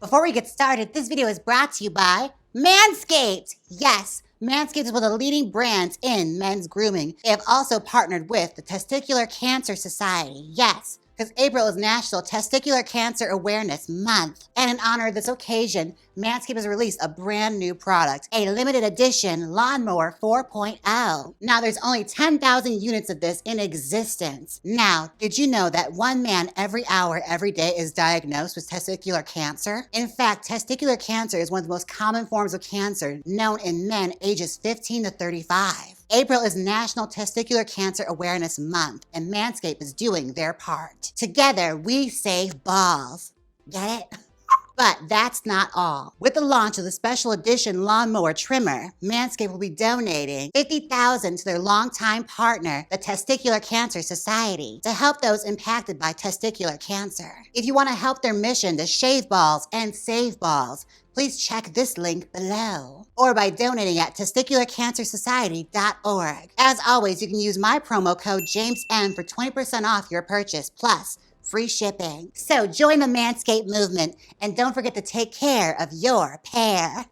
Before we get started, this video is brought to you by Manscaped. Yes, Manscaped is one of the leading brands in men's grooming. They have also partnered with the Testicular Cancer Society. Yes, because April is National Testicular Cancer Awareness Month. And in honor of this occasion, Manscaped has released a brand new product, a limited edition Lawnmower 4.0. Now, there's only 10,000 units of this in existence. Now, did you know that one man every hour, every day is diagnosed with testicular cancer? In fact, testicular cancer is one of the most common forms of cancer known in men ages 15 to 35. April is National Testicular Cancer Awareness Month, and Manscaped is doing their part. Together, we save balls. Get it? But that's not all. With the launch of the special edition lawnmower trimmer, Manscaped will be donating $50,000 to their longtime partner, the Testicular Cancer Society, to help those impacted by testicular cancer. If you want to help their mission to shave balls and save balls, please check this link below, or by donating at testicularcancersociety.org. As always, you can use my promo code JAYMESM for 20% off your purchase, plus free shipping. So join the Manscaped movement, and don't forget to take care of your pair.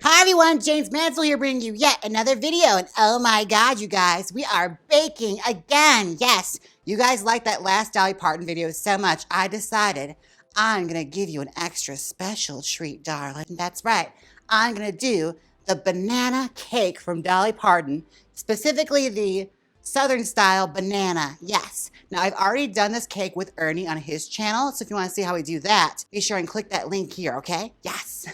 Hi everyone, Jaymes Mansfield here bringing you yet another video, and oh my god, you guys, we are baking again. Yes, you guys liked that last Dolly Parton video so much, I decided I'm gonna give you an extra special treat, darling. That's right, I'm gonna do the banana cake from Dolly Parton, specifically the Southern style banana, yes. Now I've already done this cake with Ernie on his channel, so if you wanna see how we do that, be sure and click that link here, okay? Yes.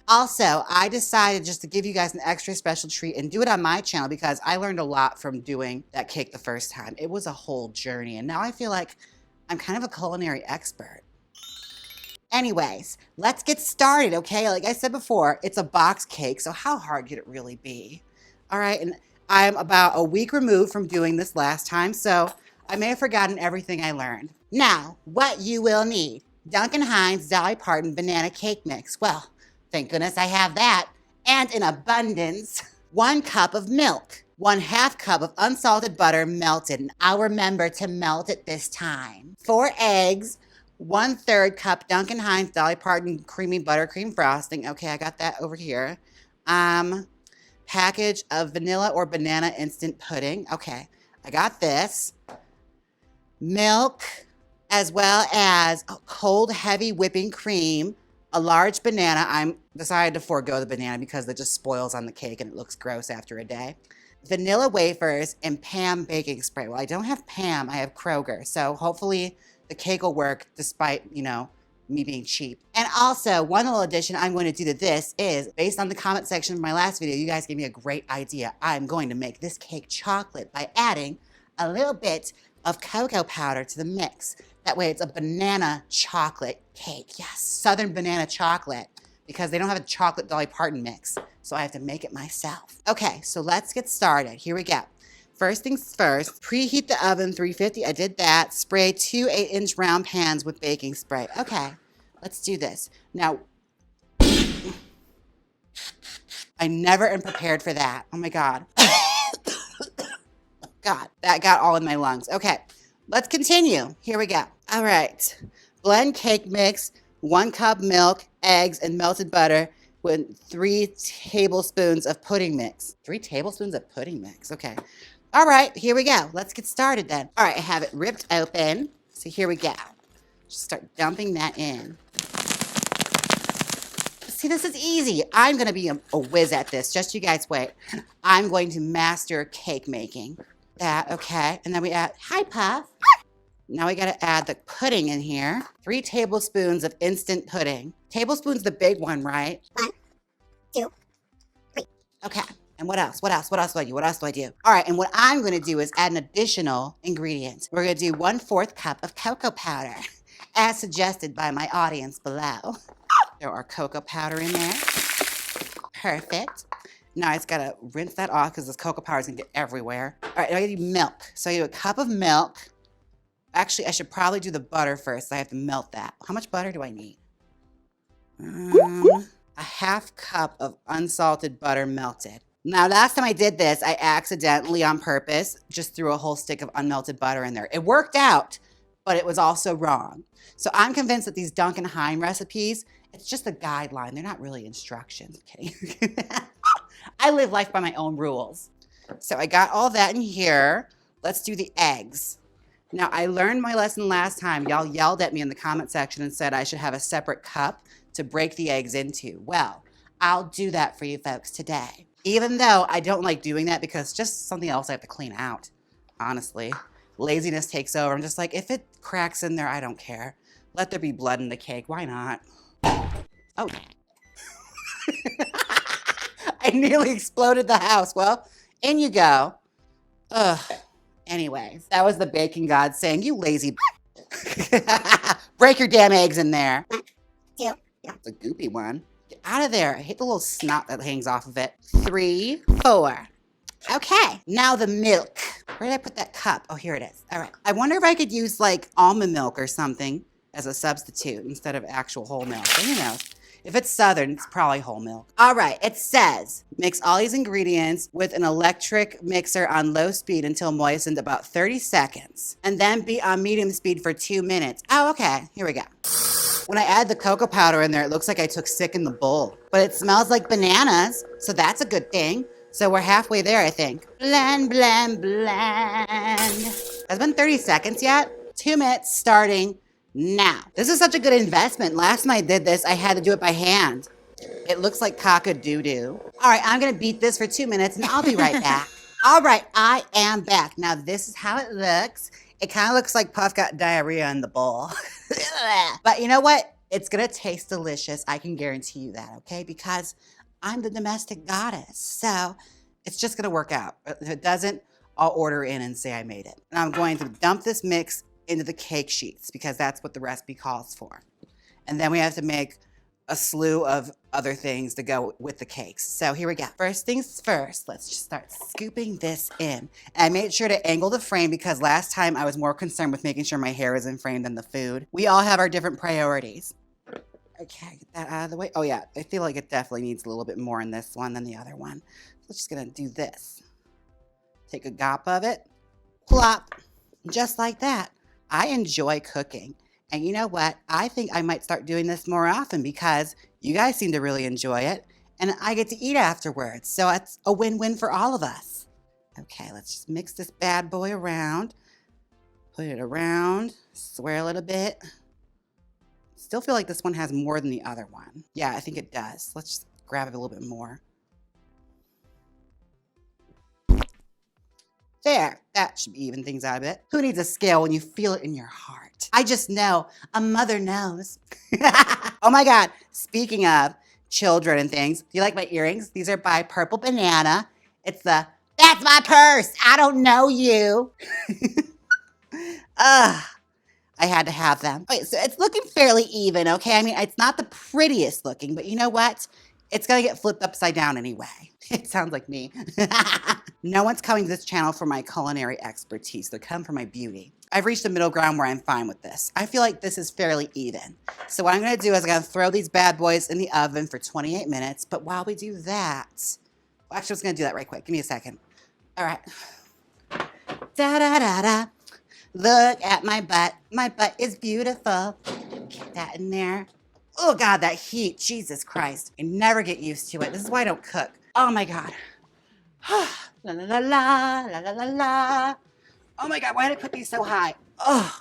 Also, I decided just to give you guys an extra special treat and do it on my channel because I learned a lot from doing that cake the first time. It was a whole journey, and now I feel like I'm kind of a culinary expert. Anyways, let's get started, okay? Like I said before, it's a box cake, so how hard could it really be? All right, and I'm about a week removed from doing this last time, so I may have forgotten everything I learned. Now, what you will need: Duncan Hines Dolly Parton banana cake mix. Well, thank goodness I have that, and in abundance. 1 cup of milk, 1/2 cup of unsalted butter melted, and I'll remember to melt it this time. 4 eggs, 1/3 cup Duncan Hines Dolly Parton creamy buttercream frosting. Okay, I got that over here. Package of vanilla or banana instant pudding. Okay, I got this. Milk, as well as a cold heavy whipping cream, a large banana. I'm decided to forego the banana because it just spoils on the cake and it looks gross after a day. Vanilla wafers and Pam baking spray. Well, I don't have Pam, I have Kroger. So hopefully the cake will work despite, me being cheap. And also, one little addition I'm going to do to this is, based on the comment section of my last video, you guys gave me a great idea. I'm going to make this cake chocolate by adding a little bit of cocoa powder to the mix. That way it's a banana chocolate cake. Yes, Southern banana chocolate, because they don't have a chocolate Dolly Parton mix. So I have to make it myself. Okay, so let's get started. Here we go. First things first, preheat the oven 350. I did that. Spray 2 8-inch round pans with baking spray. Okay, let's do this. Now, I never am prepared for that. Oh my God. God, that got all in my lungs. Okay, let's continue. Here we go. All right, blend cake mix, 1 cup milk, eggs, and melted butter with 3 tablespoons of pudding mix. 3 tablespoons of pudding mix, okay. All right, here we go. Let's get started then. All right, I have it ripped open. So here we go. Just start dumping that in. See, this is easy. I'm gonna be a whiz at this. Just you guys wait. I'm going to master cake making. That, okay. And then we add, hi Puff. Now we gotta add the pudding in here. 3 tablespoons of instant pudding. Tablespoon's the big one, right? 1, 2, 3. Okay. And what else? What else? What else do I do? What else do I do? All right, and what I'm going to do is add an additional ingredient. We're going to do 1/4 cup of cocoa powder, as suggested by my audience below. There are cocoa powder in there. Perfect. Now I just got to rinse that off because this cocoa powder is going to get everywhere. All right, now I need milk. So I do a cup of milk. Actually, I should probably do the butter first. I have to melt that. How much butter do I need? A 1/2 cup of unsalted butter melted. Now, last time I did this, I accidentally, on purpose, just threw a whole stick of unmelted butter in there. It worked out, but it was also wrong. So I'm convinced that these Duncan Hines recipes, it's just a guideline. They're not really instructions. I'm kidding. I live life by my own rules. So I got all that in here. Let's do the eggs. Now, I learned my lesson last time. Y'all yelled at me in the comment section and said I should have a separate cup to break the eggs into. Well, I'll do that for you folks today. Even though I don't like doing that because it's just something else I have to clean out, honestly. Laziness takes over. I'm just like, if it cracks in there, I don't care. Let there be blood in the cake. Why not? Oh. I nearly exploded the house. Well, in you go. Ugh. Anyway, that was the baking god saying, you lazy break your damn eggs in there. 1, 2, It's a goopy one. Get out of there. I hate the little snot that hangs off of it. 3, 4. Okay, now the milk. Where did I put that cup? Oh, here it is. All right. I wonder if I could use like almond milk or something as a substitute instead of actual whole milk. But who knows? If it's Southern, it's probably whole milk. All right, it says, mix all these ingredients with an electric mixer on low speed until moistened about 30 seconds. And then be on medium speed for 2 minutes. Oh, okay, here we go. When I add the cocoa powder in there, it looks like I took sick in the bowl. But it smells like bananas, so that's a good thing. So we're halfway there, I think. Blend, blend, blend. Has it been 30 seconds yet? 2 minutes starting now. This is such a good investment. Last time I did this, I had to do it by hand. It looks like cock-a-doo-doo. All right, I'm gonna beat this for 2 minutes and I'll be right back. All right, I am back. Now this is how it looks. It kind of looks like Puff got diarrhea in the bowl. But you know what? It's gonna taste delicious. I can guarantee you that, okay? Because I'm the domestic goddess. So it's just gonna work out. If it doesn't, I'll order in and say I made it. And I'm going to dump this mix into the cake sheets because that's what the recipe calls for. And then we have to make a slew of other things to go with the cakes. So here we go. First things first, let's just start scooping this in. And I made sure to angle the frame because last time I was more concerned with making sure my hair was in frame than the food. We all have our different priorities. Okay, get that out of the way. Oh yeah, I feel like it definitely needs a little bit more in this one than the other one. So I'm just gonna do this. Take a gop of it, plop, just like that. I enjoy cooking. And you know what? I think I might start doing this more often because you guys seem to really enjoy it and I get to eat afterwards. So it's a win-win for all of us. Okay, let's just mix this bad boy around. Put it around, swirl it a bit. Still feel like this one has more than the other one. Yeah, I think it does. Let's just grab it a little bit more. There, that should even things out a bit. Who needs a scale when you feel it in your heart? I just know, a mother knows. Oh my God, speaking of children and things, do you like my earrings? These are by Purple Banana. It's the, that's my purse, I don't know you. I had to have them. Okay, so it's looking fairly even, okay? I mean, it's not the prettiest looking, but you know what? It's gonna get flipped upside down anyway. It sounds like me. No one's coming to this channel for my culinary expertise. They're coming for my beauty. I've reached a middle ground where I'm fine with this. I feel like this is fairly even. So what I'm gonna do is I'm gonna throw these bad boys in the oven for 28 minutes. But while we do that, well, actually I was gonna do that right quick. Give me a second. All right. Da-da-da-da. Look at my butt. My butt is beautiful. Get that in there. Oh God, that heat, Jesus Christ. I never get used to it. This is why I don't cook. Oh my God. La la la la, la la la la. Oh my God, why did I put these so high? Oh,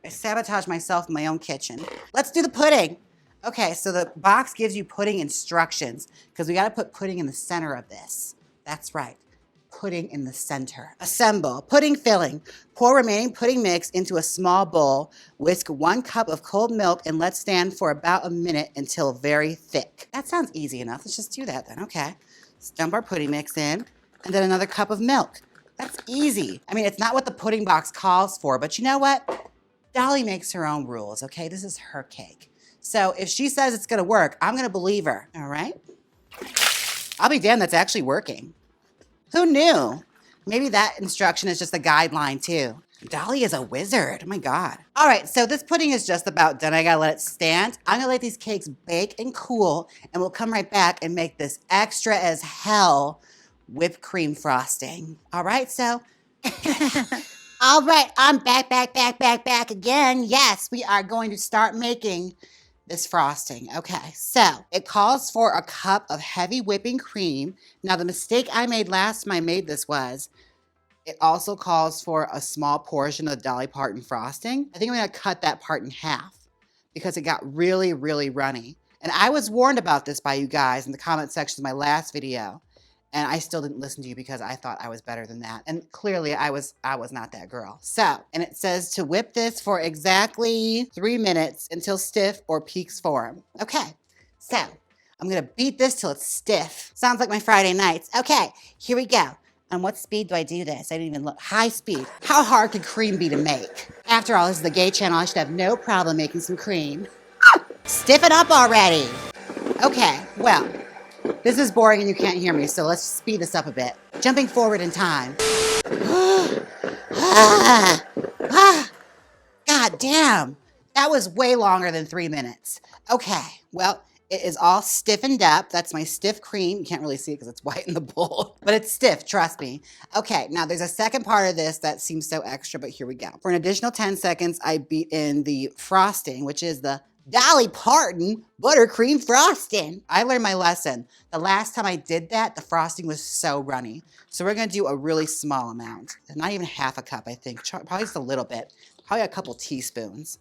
I sabotaged myself in my own kitchen. Let's do the pudding. Okay, so the box gives you pudding instructions because we gotta put pudding in the center of this. That's right, pudding in the center. Assemble, pudding filling. Pour remaining pudding mix into a small bowl. Whisk 1 cup of cold milk and let stand for about a minute until very thick. That sounds easy enough. Let's just do that then, okay. Let's dump our pudding mix in and then another cup of milk. That's easy. I mean, it's not what the pudding box calls for, but you know what? Dolly makes her own rules, okay? This is her cake. So if she says it's gonna work, I'm gonna believe her, all right? I'll be damned, that's actually working. Who knew? Maybe that instruction is just a guideline too. Dolly is a wizard, oh my God. All right, so this pudding is just about done. I gotta let it stand. I'm gonna let these cakes bake and cool, and we'll come right back and make this extra as hell whipped cream frosting. All right, so All right, I'm back again. Yes, we are going to start making this frosting. Okay, so it calls for a cup of heavy whipping cream. Now, the mistake I made last time I made this was it also calls for a small portion of Dolly Parton frosting. I think I'm gonna cut that part in half because it got really, really runny. And I was warned about this by you guys in the comment section of my last video. And I still didn't listen to you because I thought I was better than that. And clearly I was not that girl. So, and it says to whip this for exactly 3 minutes until stiff or peaks form. Okay, so I'm gonna beat this till it's stiff. Sounds like my Friday nights. Okay, here we go. On what speed do I do this? I didn't even look. High speed. How hard could cream be to make? After all, this is the gay channel. I should have no problem making some cream. Stiffen up already. Okay, well, this is boring and you can't hear me, so let's speed this up a bit. Jumping forward in time. God damn. That was way longer than 3 minutes. Okay, well, it is all stiffened up. That's my stiff cream. You can't really see it because it's white in the bowl, but it's stiff, trust me. Okay, now there's a second part of this that seems so extra, but here we go. For an additional 10 seconds, I beat in the frosting, which is the Dolly Parton buttercream frosting. I learned my lesson. The last time I did that, the frosting was so runny. So we're gonna do a really small amount. Not even half a cup, I think. Probably just a little bit. Probably a couple teaspoons.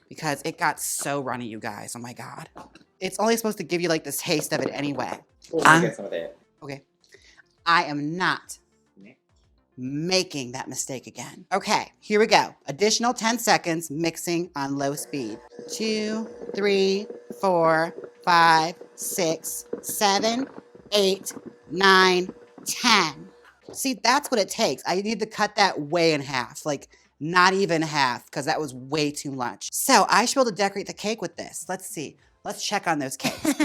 Because it got so runny, you guys. Oh my God. It's only supposed to give you like this taste of it anyway. We'll get some of that. Okay. I am not making that mistake again. Okay, here we go. Additional 10 seconds, mixing on low speed. 2, 3, 4, 5, 6, 7, 8, 9, 10. See, that's what it takes. I need to cut that way in half, like not even half, because that was way too much. So I should be able to decorate the cake with this. Let's see. Let's check on those cakes.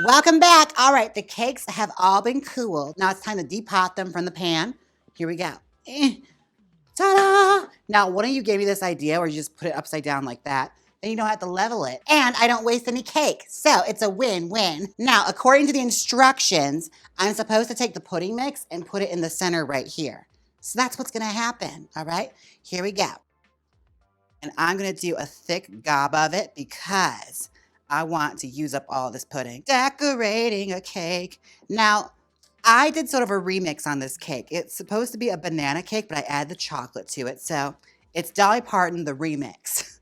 Welcome back. All right, the cakes have all been cooled. Now it's time to depot them from the pan. Here we go. Ta-da! Now, one of you gave me this idea where you just put it upside down like that. Then you don't have to level it. And I don't waste any cake. So it's a win-win. Now, according to the instructions, I'm supposed to take the pudding mix and put it in the center right here. So that's what's gonna happen, all right? Here we go. And I'm gonna do a thick gob of it because I want to use up all this pudding. Decorating a cake. Now, I did sort of a remix on this cake. It's supposed to be a banana cake, but I add the chocolate to it. So it's Dolly Parton, the remix.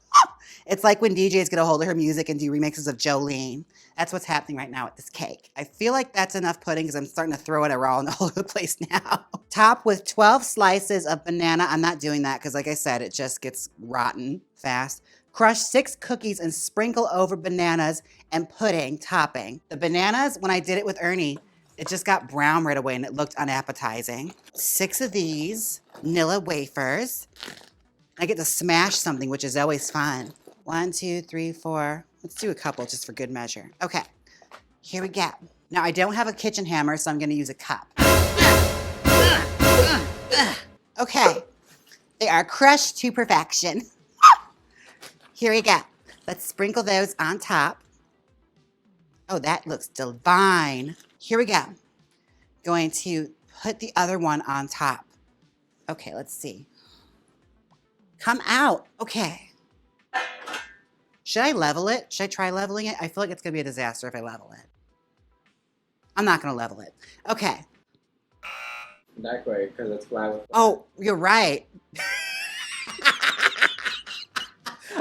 It's like when DJs get a hold of her music and do remixes of Jolene. That's what's happening right now with this cake. I feel like that's enough pudding because I'm starting to throw it around all over the place now. Top with 12 slices of banana. I'm not doing that because like I said, it just gets rotten fast. Crush 6 cookies and sprinkle over bananas and pudding topping. The bananas, when I did it with Ernie, it just got brown right away and it looked unappetizing. 6 of these Nilla wafers. I get to smash something, which is always fun. 1, 2, 3, 4. Let's do a couple just for good measure. Okay, here we go. Now I don't have a kitchen hammer, so I'm gonna use a cup. Okay, they are crushed to perfection. Here we go. Let's sprinkle those on top. Oh, that looks divine. Here we go. Going to put the other one on top. Okay, let's see. Come out. Okay. Should I level it? Should I try leveling it? I feel like it's gonna be a disaster if I level it. I'm not gonna level it. Okay. That way, because it's flat with. Oh, you're right.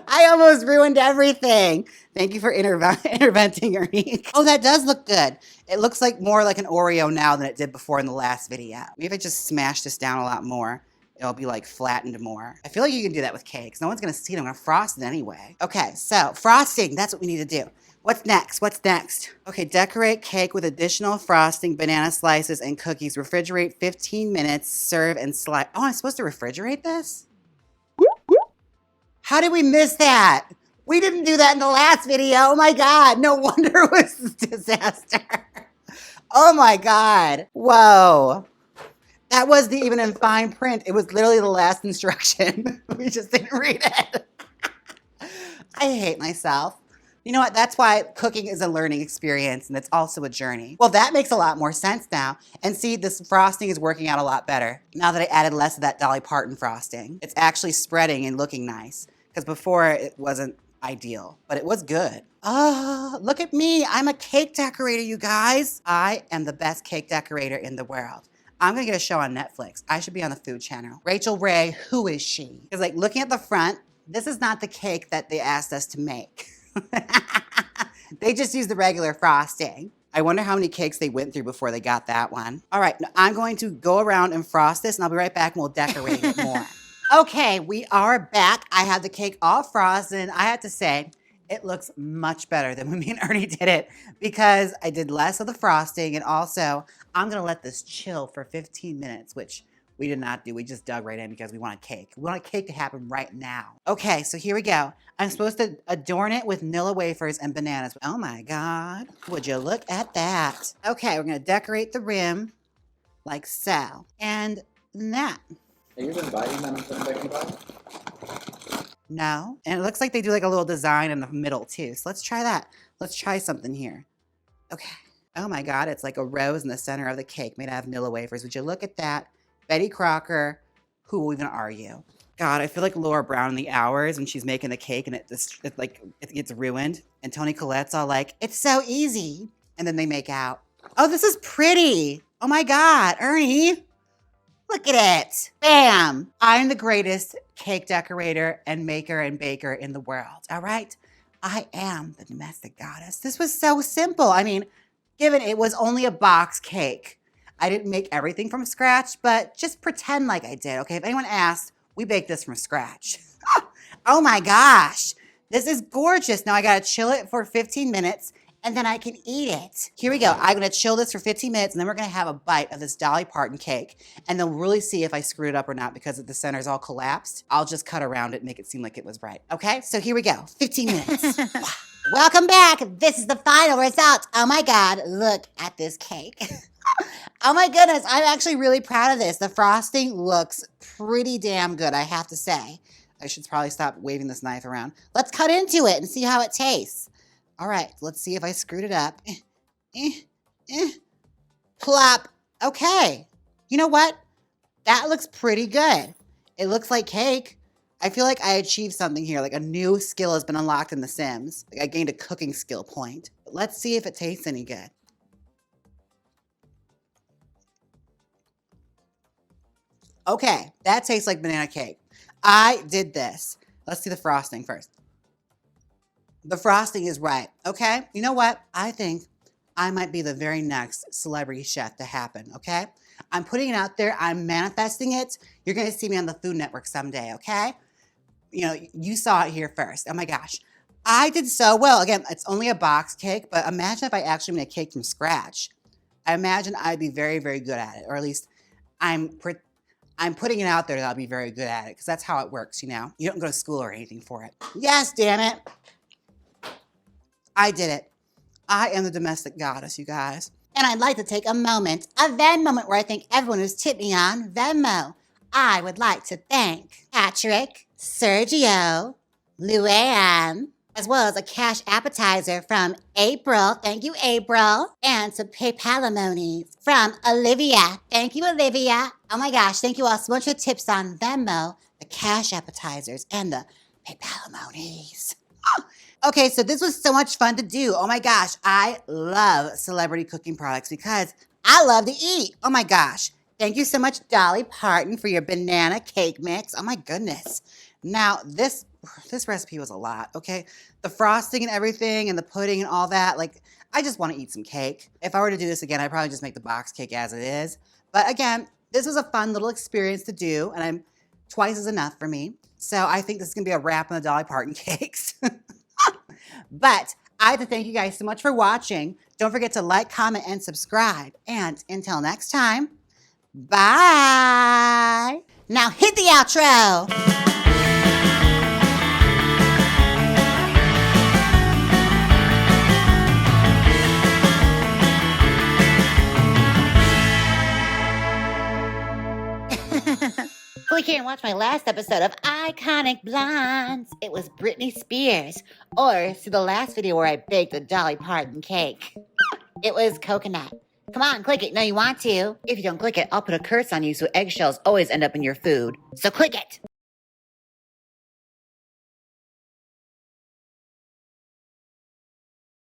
I almost ruined everything. Thank you for interventing, Ernie. Oh, that does look good. It looks like more like an Oreo now than it did before in the last video. Maybe if I just smash this down a lot more, it'll be like flattened more. I feel like you can do that with cakes. No one's gonna see it. I'm gonna frost it anyway. Okay, so frosting, that's what we need to do. What's next? What's next? Okay, decorate cake with additional frosting, banana slices, and cookies. Refrigerate 15 minutes, serve and slide. Oh, I'm supposed to refrigerate this? How did we miss that? We didn't do that in the last video. Oh my God, no wonder it was a disaster. Oh my God, whoa. That wasn't even in fine print. It was literally the last instruction. We just didn't read it. I hate myself. You know what? That's why cooking is a learning experience and it's also a journey. Well, that makes a lot more sense now. And see, this frosting is working out a lot better now that I added less of that Dolly Parton frosting. It's actually spreading and looking nice because before it wasn't ideal, but it was good. Oh, look at me. I'm a cake decorator, you guys. I am the best cake decorator in the world. I'm gonna get a show on Netflix. I should be on the Food Channel. Rachel Ray, who is she? Because like looking at the front, this is not the cake that they asked us to make. They just used the regular frosting. I wonder how many cakes they went through before they got that one. All right, now I'm going to go around and frost this and I'll be right back and we'll decorate it more. Okay, we are back. I have the cake all frosted and I have to say, it looks much better than when me and Ernie did it because I did less of the frosting and also I'm gonna let this chill for 15 minutes, which we did not do. We just dug right in because we want a cake. We want a cake to happen right now. Okay, so here we go. I'm supposed to adorn it with Nilla wafers and bananas. Oh my God, would you look at that? Okay, we're gonna decorate the rim like so. And that. Are you inviting them to the baking box? No, and it looks like they do like a little design in the middle too. So let's try that. Let's try something here. Okay. Oh my God, it's like a rose in the center of the cake made out of Nilla wafers. Would you look at that? Betty Crocker, who will even argue? God, I feel like Laura Brown in The Hours when she's making the cake and it gets ruined. And Toni Collette's all like, it's so easy. And then they make out. Oh, this is pretty. Oh my God, Ernie. Look at it. Bam. I'm the greatest cake decorator and maker and baker in the world. All right. I am the domestic goddess. This was so simple. I mean, given it was only a box cake. I didn't make everything from scratch, but just pretend like I did, okay? If anyone asked, we baked this from scratch. Oh my gosh, this is gorgeous. Now I gotta chill it for 15 minutes and then I can eat it. Here we go. I'm gonna chill this for 15 minutes and then we're gonna have a bite of this Dolly Parton cake and then we'll really see if I screwed it up or not because the center's all collapsed. I'll just cut around it and make it seem like it was right. Okay, so here we go, 15 minutes. Welcome back. This is the final result. Oh my God, look at this cake. Oh my goodness, I'm actually really proud of this. The frosting looks pretty damn good, I have to say. I should probably stop waving this knife around. Let's cut into it and see how it tastes. All right, let's see if I screwed it up. Plop. Okay. You know what? That looks pretty good. It looks like cake. I feel like I achieved something here, like a new skill has been unlocked in The Sims. Like I gained a cooking skill point. But let's see if it tastes any good. Okay, that tastes like banana cake. I did this. Let's see the frosting first. The frosting is right, okay? You know what? I think I might be the very next celebrity chef to happen, okay? I'm putting it out there. I'm manifesting it. You're going to see me on the Food Network someday, okay? You know, you saw it here first. Oh my gosh. I did so well. Again, it's only a box cake, but imagine if I actually made a cake from scratch. I imagine I'd be very, very good at it, or at least I'm putting it out there that I'll be very good at it because that's how it works, you know? You don't go to school or anything for it. Yes, damn it. I did it. I am the domestic goddess, you guys. And I'd like to take a moment, a Venmo moment where I thank everyone who's tipped me on Venmo. I would like to thank Patrick, Sergio, Luann, as well as a cash appetizer from April. Thank you, April. And some PayPal-monies from Olivia. Thank you, Olivia. Oh my gosh, thank you all so much for the tips on Venmo, the cash appetizers, and the PayPal-monies. Okay, so this was so much fun to do. Oh my gosh, I love celebrity cooking products because I love to eat. Oh my gosh. Thank you so much, Dolly Parton, for your banana cake mix. Oh my goodness. Now, this recipe was a lot, okay? The frosting and everything and the pudding and all that, like, I just want to eat some cake. If I were to do this again, I'd probably just make the box cake as it is. But again, this was a fun little experience to do, and twice is enough for me. So I think this is going to be a wrap on the Dolly Parton cakes. But I have to thank you guys so much for watching. Don't forget to like, comment, and subscribe. And until next time, bye. Now hit the outro. Click Click here and watch my last episode of Iconic Blondes. It was Britney Spears. Or see the last video where I baked a Dolly Parton cake. It was coconut. Come on, click it. No, you want to. If you don't click it, I'll put a curse on you so eggshells always end up in your food. So click it.